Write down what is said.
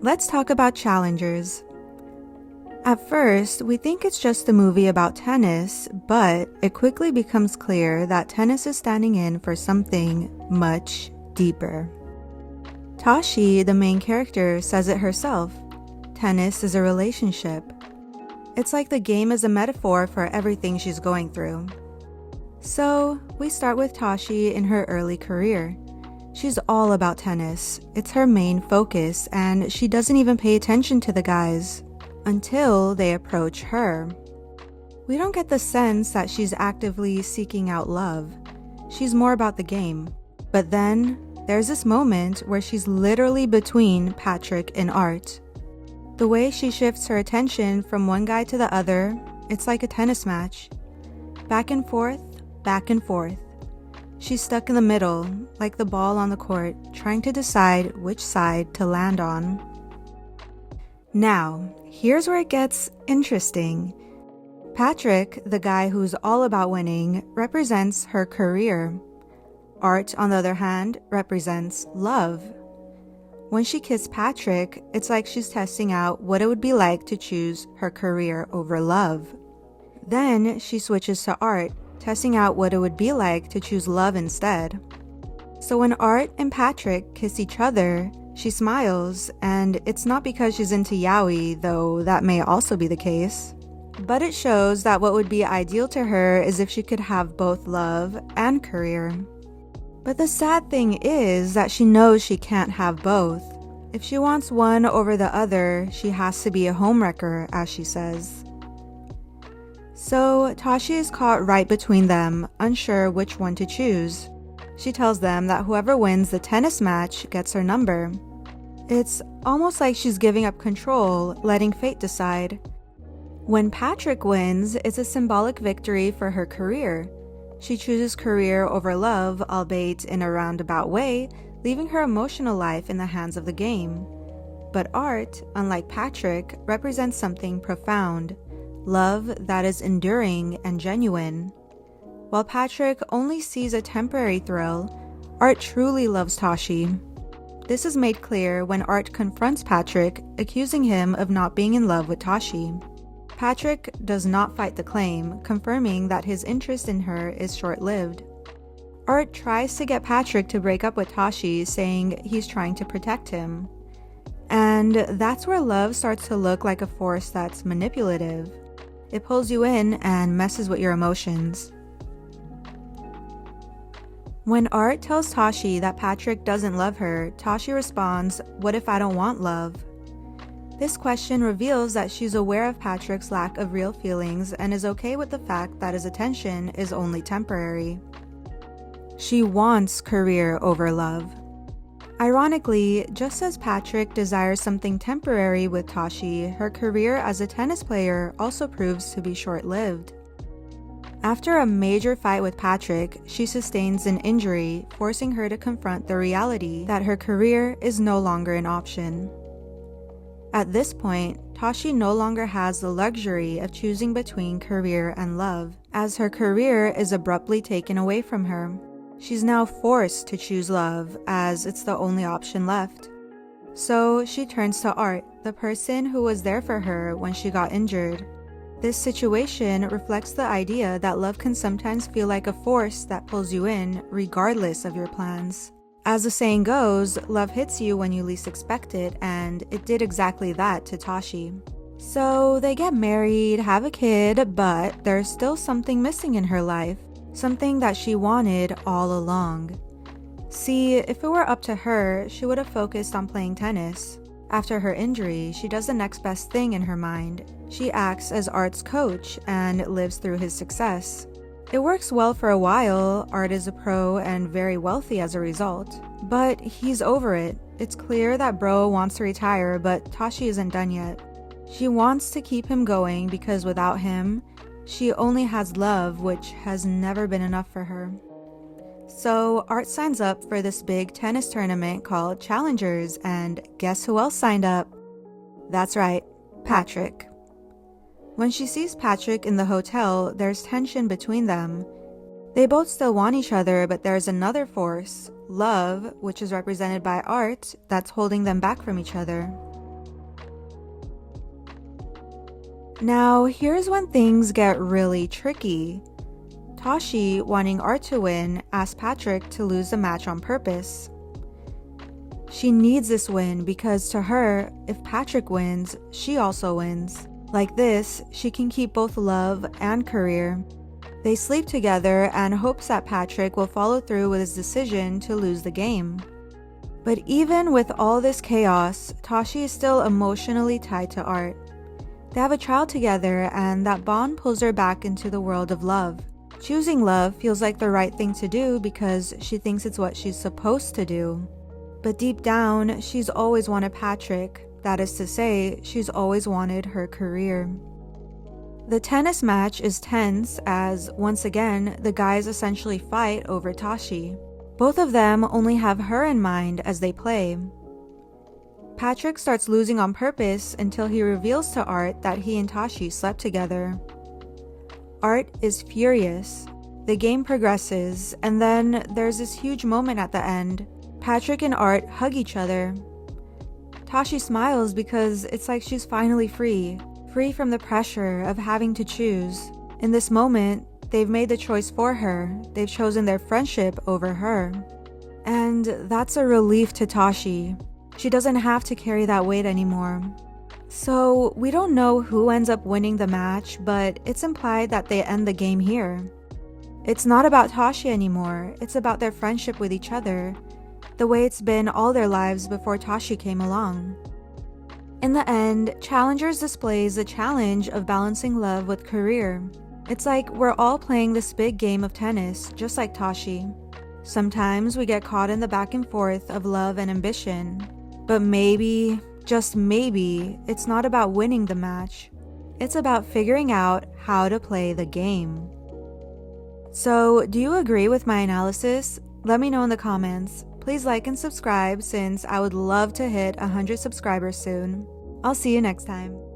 Let's talk about challengers. At first, we think it's just a movie about tennis, but it quickly becomes clear that tennis is standing in for something much deeper. Tashi, the main character, says it herself. Tennis is a relationship. It's like the game is a metaphor for everything she's going through. So, we start with Tashi in her early career. She's all about tennis. It's her main focus, and she doesn't even pay attention to the guys until they approach her. We don't get the sense that she's actively seeking out love. She's more about the game. But then, there's this moment where she's literally between Patrick and Art. The way she shifts her attention from one guy to the other, it's like a tennis match. Back and forth, back and forth. She's stuck in the middle, like the ball on the court, trying to decide which side to land on. Now, here's where it gets interesting. Patrick, the guy who's all about winning, represents her career. Art, on the other hand, represents love. When she kissed Patrick, it's like she's testing out what it would be like to choose her career over love. Then she switches to Art, testing out what it would be like to choose love instead. So when Art and Patrick kiss each other, she smiles, and it's not because she's into yaoi, though that may also be the case. But it shows that what would be ideal to her is if she could have both love and career. But the sad thing is that she knows she can't have both. If she wants one over the other, she has to be a homewrecker, as she says. So Tashi is caught right between them, unsure which one to choose. She tells them that whoever wins the tennis match gets her number. It's almost like she's giving up control, letting fate decide. When Patrick wins, it's a symbolic victory for her career. She chooses career over love, albeit in a roundabout way, leaving her emotional life in the hands of the game. But Art, unlike Patrick, represents something profound. Love that is enduring and genuine. While Patrick only sees a temporary thrill, Art truly loves Tashi. This is made clear when Art confronts Patrick, accusing him of not being in love with Tashi. Patrick does not fight the claim, confirming that his interest in her is short-lived. Art tries to get Patrick to break up with Tashi, saying he's trying to protect him. And that's where love starts to look like a force that's manipulative. It pulls you in and messes with your emotions. When Art tells Tashi that Patrick doesn't love her, Tashi responds, "What if I don't want love?" This question reveals that she's aware of Patrick's lack of real feelings and is okay with the fact that his attention is only temporary. She wants career over love. Ironically, just as Patrick desires something temporary with Tashi, her career as a tennis player also proves to be short-lived. After a major fight with Patrick, she sustains an injury, forcing her to confront the reality that her career is no longer an option. At this point, Tashi no longer has the luxury of choosing between career and love, as her career is abruptly taken away from her. She's now forced to choose love, as it's the only option left. So she turns to Art, the person who was there for her when she got injured. This situation reflects the idea that love can sometimes feel like a force that pulls you in, regardless of your plans. As the saying goes, love hits you when you least expect it, and it did exactly that to Tashi. So they get married, have a kid, but there's still something missing in her life. Something that she wanted all along. See, if it were up to her, she would have focused on playing tennis. After her injury, she does the next best thing in her mind. She acts as Art's coach and lives through his success. It works well for a while. Art is a pro and very wealthy as a result. But he's over it. It's clear that bro wants to retire, but Tashi isn't done yet. She wants to keep him going because without him, she only has love, which has never been enough for her. So Art signs up for this big tennis tournament called Challengers, and guess who else signed up? That's right, Patrick. When she sees Patrick in the hotel, there's tension between them. They both still want each other, but there's another force, love, which is represented by Art, that's holding them back from each other. Now, here's when things get really tricky. Tashi, wanting Art to win, asks Patrick to lose the match on purpose. She needs this win because to her, if Patrick wins, she also wins. Like this, she can keep both love and career. They sleep together and hopes that Patrick will follow through with his decision to lose the game. But even with all this chaos, Tashi is still emotionally tied to Art. They have a child together and that bond pulls her back into the world of love. Choosing love feels like the right thing to do because she thinks it's what she's supposed to do. But deep down, she's always wanted Patrick. That is to say, she's always wanted her career. The tennis match is tense as, once again, the guys essentially fight over Tashi. Both of them only have her in mind as they play. Patrick starts losing on purpose until he reveals to Art that he and Tashi slept together. Art is furious. The game progresses, and then there's this huge moment at the end. Patrick and Art hug each other. Tashi smiles because it's like she's finally free from the pressure of having to choose. In this moment, they've made the choice for her. They've chosen their friendship over her. And that's a relief to Tashi. She doesn't have to carry that weight anymore. So, we don't know who ends up winning the match, but it's implied that they end the game here. It's not about Tashi anymore, it's about their friendship with each other, the way it's been all their lives before Tashi came along. In the end, Challengers displays the challenge of balancing love with career. It's like we're all playing this big game of tennis, just like Tashi. Sometimes we get caught in the back and forth of love and ambition, but maybe, just maybe, it's not about winning the match. It's about figuring out how to play the game. So, do you agree with my analysis? Let me know in the comments. Please like and subscribe since I would love to hit 100 subscribers soon. I'll see you next time.